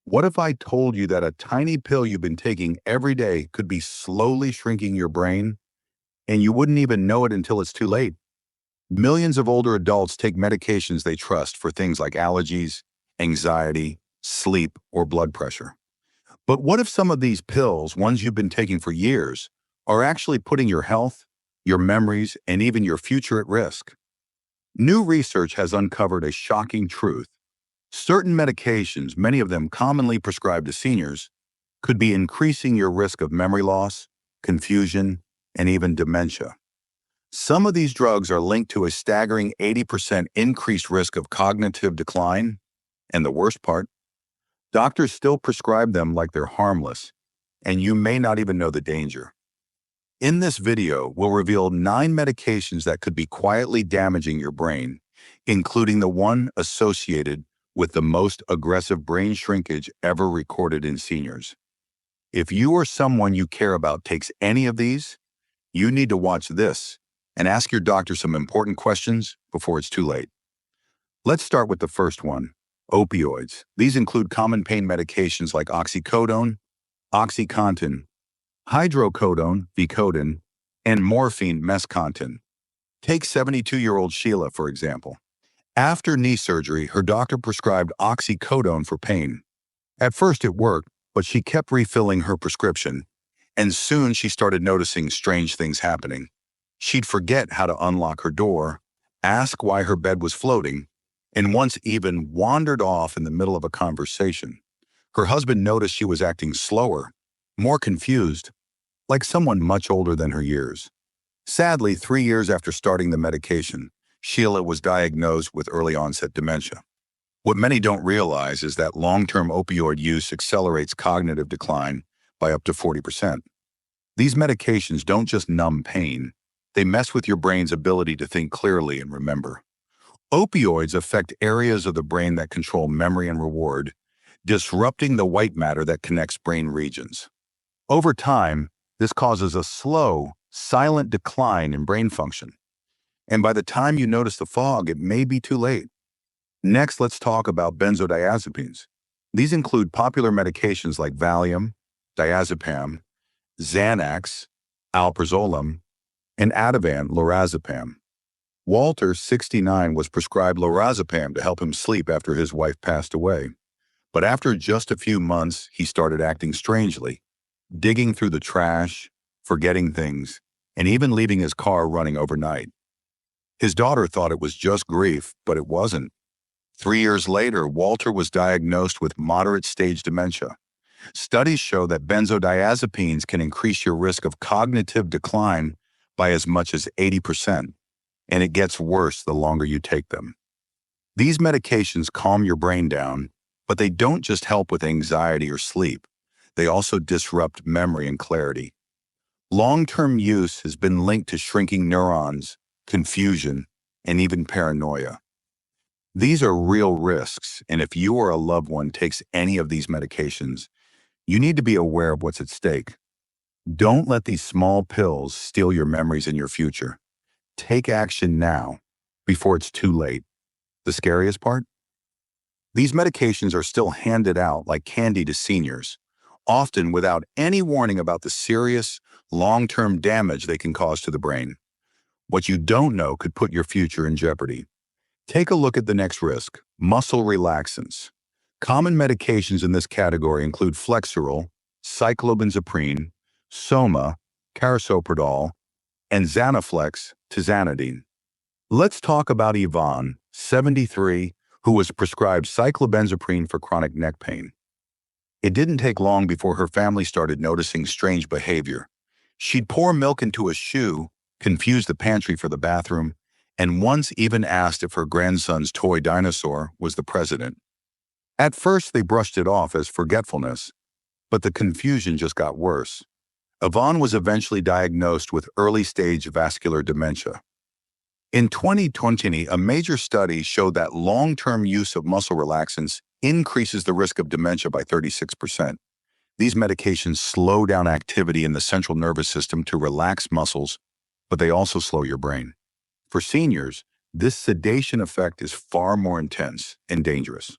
What if I told you that a tiny pill you've been taking every day could be slowly shrinking your brain and you wouldn't even know it until it's too late? Millions of older adults take medications they trust for things like allergies, anxiety, sleep, or blood pressure. But what if some of these pills, ones you've been taking for years, are actually putting your health, your memories, and even your future at risk? New research has uncovered a shocking truth. Certain medications, many of them commonly prescribed to seniors, could be increasing your risk of memory loss, confusion, and even dementia. Some of these drugs are linked to a staggering 80% increased risk of cognitive decline, and the worst part, doctors still prescribe them like they're harmless, and you may not even know the danger. In this video, we'll reveal 9 medications that could be quietly damaging your brain, including the one associated with the most aggressive brain shrinkage ever recorded in seniors. If you or someone you care about takes any of these, you need to watch this and ask your doctor some important questions before it's too late. Let's start with the first one, opioids. These include common pain medications like Oxycodone, Oxycontin, Hydrocodone, Vicodin, and morphine, Mescontin. Take 72-year-old Sheila, for example. After knee surgery, her doctor prescribed Oxycodone for pain. At first it worked, but she kept refilling her prescription, and soon she started noticing strange things happening. She'd forget how to unlock her door, ask why her bed was floating, and once even wandered off in the middle of a conversation. Her husband noticed she was acting slower, more confused, like someone much older than her years. Sadly, 3 years after starting the medication, Sheila was diagnosed with early-onset dementia. What many don't realize is that long-term opioid use accelerates cognitive decline by up to 40%. These medications don't just numb pain, they mess with your brain's ability to think clearly and remember. Opioids affect areas of the brain that control memory and reward, disrupting the white matter that connects brain regions. Over time, this causes a slow, silent decline in brain function. And by the time you notice the fog, it may be too late. Next, let's talk about benzodiazepines. These include popular medications like Valium, diazepam, Xanax, alprazolam, and Ativan, lorazepam. Walter, 69, was prescribed lorazepam to help him sleep after his wife passed away. But after just a few months, he started acting strangely, digging through the trash, forgetting things, and even leaving his car running overnight. His daughter thought it was just grief, but it wasn't. 3 years later, Walter was diagnosed with moderate-stage dementia. Studies show that benzodiazepines can increase your risk of cognitive decline by as much as 80%, and it gets worse the longer you take them. These medications calm your brain down, but they don't just help with anxiety or sleep. They also disrupt memory and clarity. Long-term use has been linked to shrinking neurons, confusion, and even paranoia. These are real risks, and if you or a loved one takes any of these medications, you need to be aware of what's at stake. Don't let these small pills steal your memories and your future. Take action now, before it's too late. The scariest part? These medications are still handed out like candy to seniors, often without any warning about the serious, long-term damage they can cause to the brain. What you don't know could put your future in jeopardy. Take a look at the next risk, muscle relaxants. Common medications in this category include Flexeril, cyclobenzaprine, Soma, carisoprodol, and Zanaflex, tizanidine. Let's talk about Yvonne, 73, who was prescribed cyclobenzaprine for chronic neck pain. It didn't take long before her family started noticing strange behavior. She'd pour milk into a shoe, confuse the pantry for the bathroom, and once even asked if her grandson's toy dinosaur was the president. At first, they brushed it off as forgetfulness, but the confusion just got worse. Yvonne was eventually diagnosed with early-stage vascular dementia. In 2020, a major study showed that long-term use of muscle relaxants increases the risk of dementia by 36%. These medications slow down activity in the central nervous system to relax muscles, but they also slow your brain. For seniors, this sedation effect is far more intense and dangerous.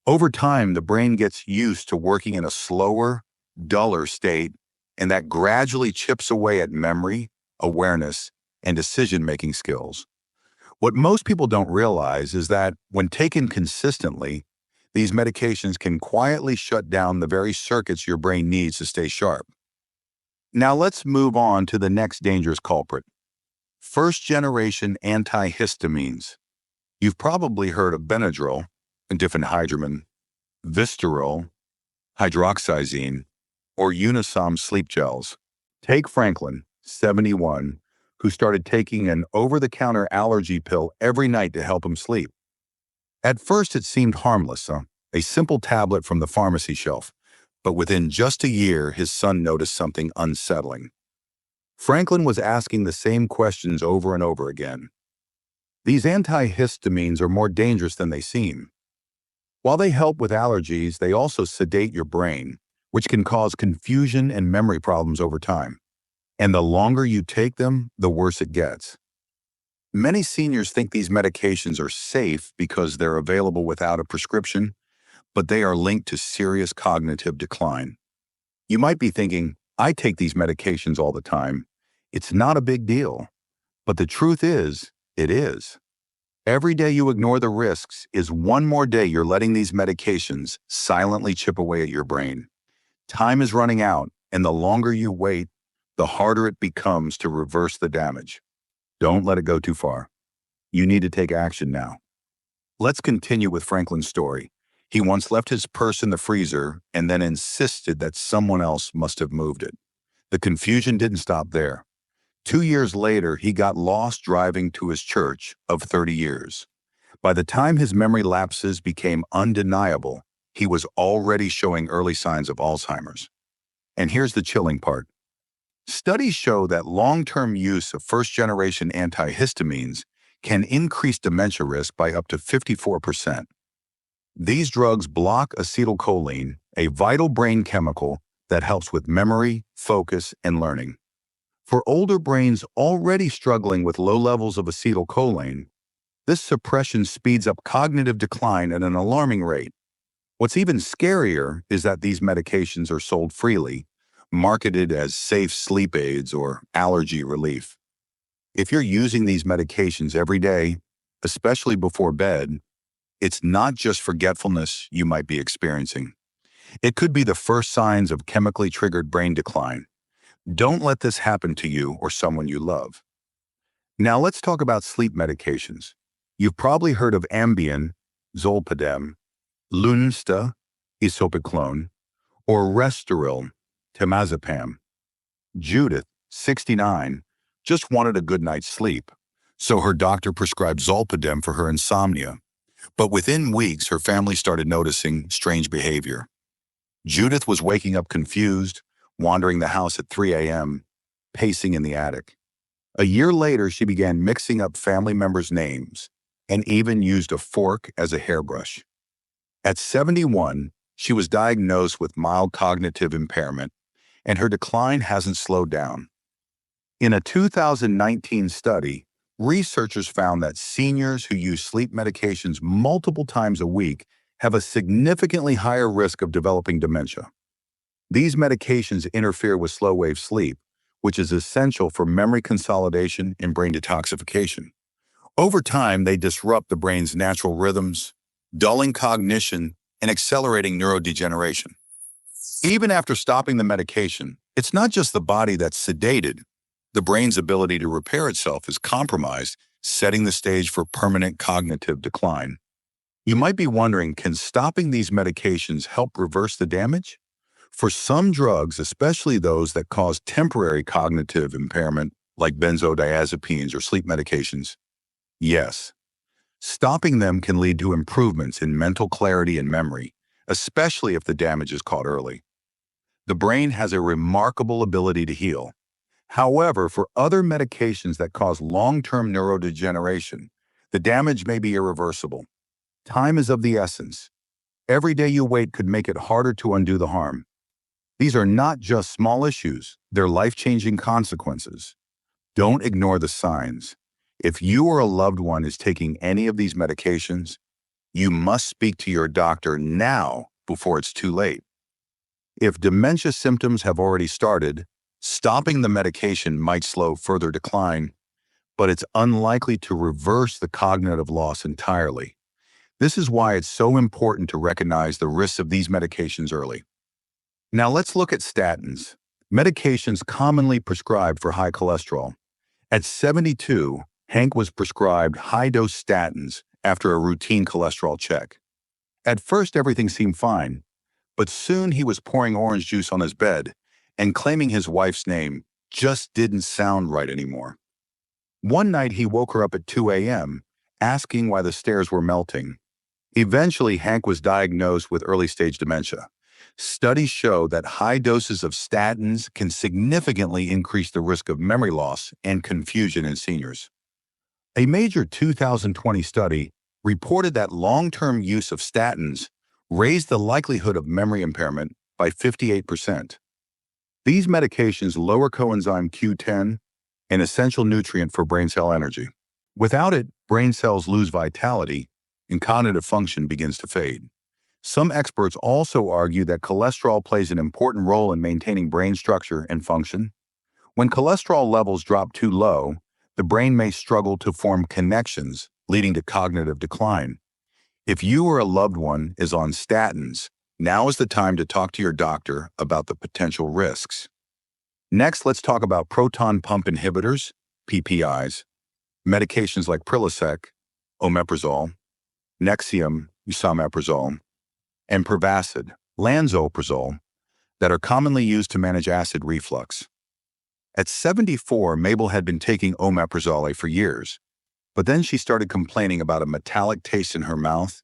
Over time, the brain gets used to working in a slower, duller state, and that gradually chips away at memory, awareness, and decision-making skills. What most people don't realize is that when taken consistently, these medications can quietly shut down the very circuits your brain needs to stay sharp. Now let's move on to the next dangerous culprit: first-generation antihistamines. You've probably heard of Benadryl, diphenhydramine, Vistaril, hydroxyzine, or Unisom sleep gels. Take Franklin, 71, who started taking an over-the-counter allergy pill every night to help him sleep. At first, it seemed harmless, a simple tablet from the pharmacy shelf, but within just a year, his son noticed something unsettling. Franklin was asking the same questions over and over again. These antihistamines are more dangerous than they seem. While they help with allergies, they also sedate your brain, which can cause confusion and memory problems over time. And the longer you take them, the worse it gets. Many seniors think these medications are safe because they're available without a prescription, but they are linked to serious cognitive decline. You might be thinking, I take these medications all the time. It's not a big deal. But the truth is, it is. Every day you ignore the risks is one more day you're letting these medications silently chip away at your brain. Time is running out, and the longer you wait, the harder it becomes to reverse the damage. Don't let it go too far. You need to take action now. Let's continue with Franklin's story. He once left his purse in the freezer and then insisted that someone else must have moved it. The confusion didn't stop there. 2 years later, he got lost driving to his church of 30 years. By the time his memory lapses became undeniable, he was already showing early signs of Alzheimer's. And here's the chilling part. Studies show that long-term use of first-generation antihistamines can increase dementia risk by up to 54%. These drugs block acetylcholine, a vital brain chemical that helps with memory, focus, and learning. For older brains already struggling with low levels of acetylcholine, this suppression speeds up cognitive decline at an alarming rate. What's even scarier is that these medications are sold freely, marketed as safe sleep aids or allergy relief. If you're using these medications every day, especially before bed, it's not just forgetfulness you might be experiencing. It could be the first signs of chemically triggered brain decline. Don't let this happen to you or someone you love. Now let's talk about sleep medications. You've probably heard of Ambien, Zolpidem, Lunesta, Isoprolol, or Restoril, Temazepam. Judith, 69, just wanted a good night's sleep, so her doctor prescribed Zolpidem for her insomnia. But within weeks, her family started noticing strange behavior. Judith was waking up confused, wandering the house at 3 a.m., pacing in the attic. A year later, she began mixing up family members' names and even used a fork as a hairbrush. At 71, she was diagnosed with mild cognitive impairment, and her decline hasn't slowed down. In a 2019 study, researchers found that seniors who use sleep medications multiple times a week have a significantly higher risk of developing dementia. These medications interfere with slow-wave sleep, which is essential for memory consolidation and brain detoxification. Over time, they disrupt the brain's natural rhythms, dulling cognition and accelerating neurodegeneration. Even after stopping the medication, it's not just the body that's sedated. The brain's ability to repair itself is compromised, setting the stage for permanent cognitive decline. You might be wondering, can stopping these medications help reverse the damage? For some drugs, especially those that cause temporary cognitive impairment, like benzodiazepines or sleep medications, yes. Stopping them can lead to improvements in mental clarity and memory, especially if the damage is caught early. The brain has a remarkable ability to heal. However, for other medications that cause long-term neurodegeneration, the damage may be irreversible. Time is of the essence. Every day you wait could make it harder to undo the harm. These are not just small issues, they're life-changing consequences. Don't ignore the signs. If you or a loved one is taking any of these medications, You must speak to your doctor now before it's too late. If dementia symptoms have already started, stopping the medication might slow further decline, but it's unlikely to reverse the cognitive loss entirely. This is why it's so important to recognize the risks of these medications early. Now let's look at statins, medications commonly prescribed for high cholesterol. At 72, Hank was prescribed high-dose statins after a routine cholesterol check. At first, everything seemed fine, but soon he was pouring orange juice on his bed and claiming his wife's name just didn't sound right anymore. One night, he woke her up at 2 a.m., asking why the stairs were melting. Eventually, Hank was diagnosed with early-stage dementia. Studies show that high doses of statins can significantly increase the risk of memory loss and confusion in seniors. A major 2020 study reported that long-term use of statins raised the likelihood of memory impairment by 58%. These medications lower coenzyme Q10, an essential nutrient for brain cell energy. Without it, brain cells lose vitality and cognitive function begins to fade. Some experts also argue that cholesterol plays an important role in maintaining brain structure and function. When cholesterol levels drop too low, the brain may struggle to form connections, leading to cognitive decline. If you or a loved one is on statins, now is the time to talk to your doctor about the potential risks. Next, let's talk about proton pump inhibitors, PPIs, medications like Prilosec, omeprazole, Nexium, esomeprazole, and Pervacid, lansoprazole, that are commonly used to manage acid reflux. At 74, Mabel had been taking omeprazole for years, but then she started complaining about a metallic taste in her mouth,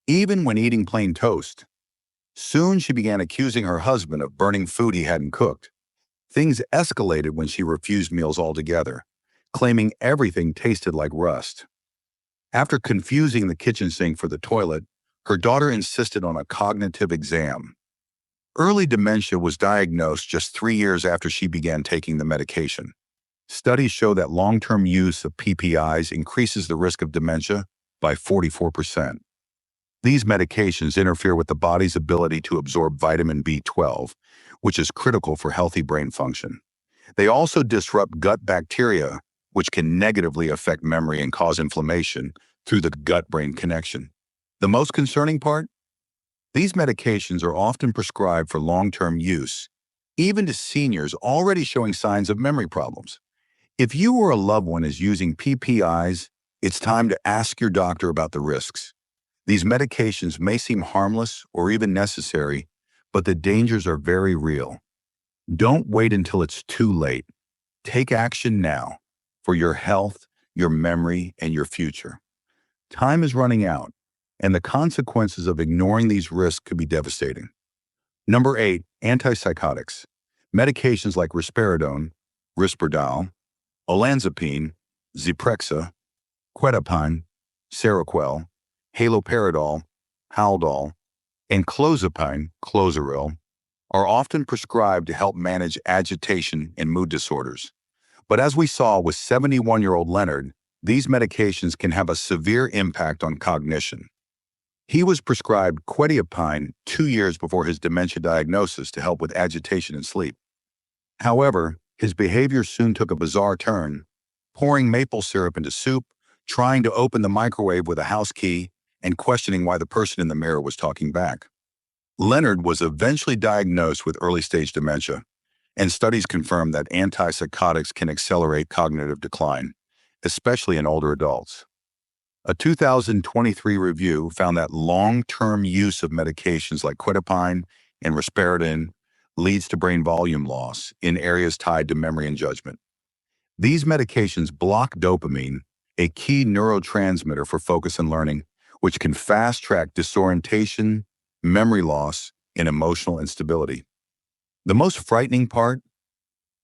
even when eating plain toast. Soon she began accusing her husband of burning food he hadn't cooked. Things escalated when she refused meals altogether, claiming everything tasted like rust. After confusing the kitchen sink for the toilet, her daughter insisted on a cognitive exam. Early dementia was diagnosed just 3 years after she began taking the medication. Studies show that long-term use of PPIs increases the risk of dementia by 44%. These medications interfere with the body's ability to absorb vitamin B12, which is critical for healthy brain function. They also disrupt gut bacteria, which can negatively affect memory and cause inflammation through the gut-brain connection. The most concerning part? These medications are often prescribed for long-term use, even to seniors already showing signs of memory problems. If you or a loved one is using PPIs, it's time to ask your doctor about the risks. These medications may seem harmless or even necessary, but the dangers are very real. Don't wait until it's too late. Take action now for your health, your memory, and your future. Time is running out, and the consequences of ignoring these risks could be devastating. Number 8, antipsychotics. Medications like risperidone, Risperdal, olanzapine, Zyprexa, quetiapine, Seroquel, haloperidol, Haldol, and clozapine, Clozaril, are often prescribed to help manage agitation and mood disorders. But as we saw with 71-year-old Leonard, these medications can have a severe impact on cognition. He was prescribed quetiapine 2 years before his dementia diagnosis to help with agitation and sleep. However, his behavior soon took a bizarre turn, pouring maple syrup into soup, trying to open the microwave with a house key, and questioning why the person in the mirror was talking back. Leonard was eventually diagnosed with early-stage dementia, and studies confirm that antipsychotics can accelerate cognitive decline, especially in older adults. A 2023 review found that long-term use of medications like quetiapine and risperidone leads to brain volume loss in areas tied to memory and judgment. These medications block dopamine, a key neurotransmitter for focus and learning, which can fast-track disorientation, memory loss, and emotional instability. The most frightening part?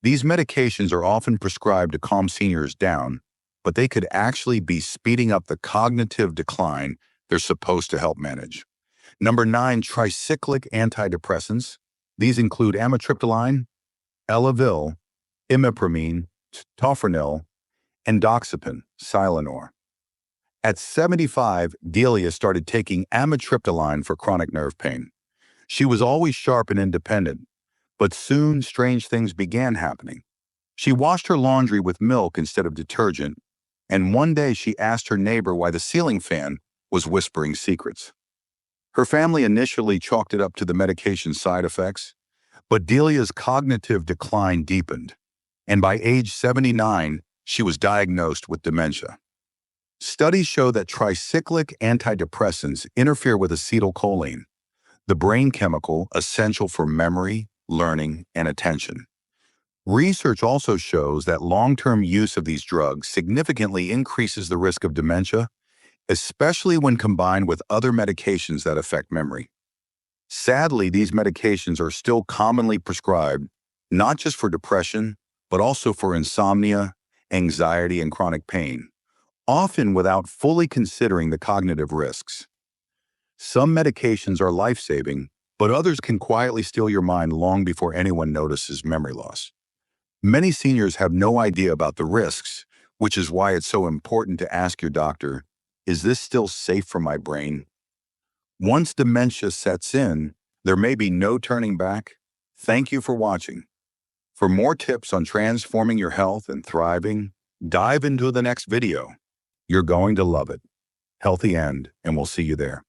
These medications are often prescribed to calm seniors down, but they could actually be speeding up the cognitive decline they're supposed to help manage. Number 9, tricyclic antidepressants. These include amitriptyline, Elavil, imipramine, tofranil, and doxepin, Silanor. At 75, Delia started taking amitriptyline for chronic nerve pain. She was always sharp and independent, but soon strange things began happening. She washed her laundry with milk instead of detergent, and one day she asked her neighbor why the ceiling fan was whispering secrets. Her family initially chalked it up to the medication's side effects, but Delia's cognitive decline deepened, and by age 79, she was diagnosed with dementia. Studies show that tricyclic antidepressants interfere with acetylcholine, the brain chemical essential for memory, learning, and attention. Research also shows that long-term use of these drugs significantly increases the risk of dementia, especially when combined with other medications that affect memory. Sadly, these medications are still commonly prescribed, not just for depression, but also for insomnia, anxiety, and chronic pain, often without fully considering the cognitive risks. Some medications are life-saving, but others can quietly steal your mind long before anyone notices memory loss. Many seniors have no idea about the risks, which is why it's so important to ask your doctor, is this still safe for my brain? Once dementia sets in, there may be no turning back. Thank you for watching. For more tips on transforming your health and thriving, dive into the next video. You're going to love it. Healthy End, and we'll see you there.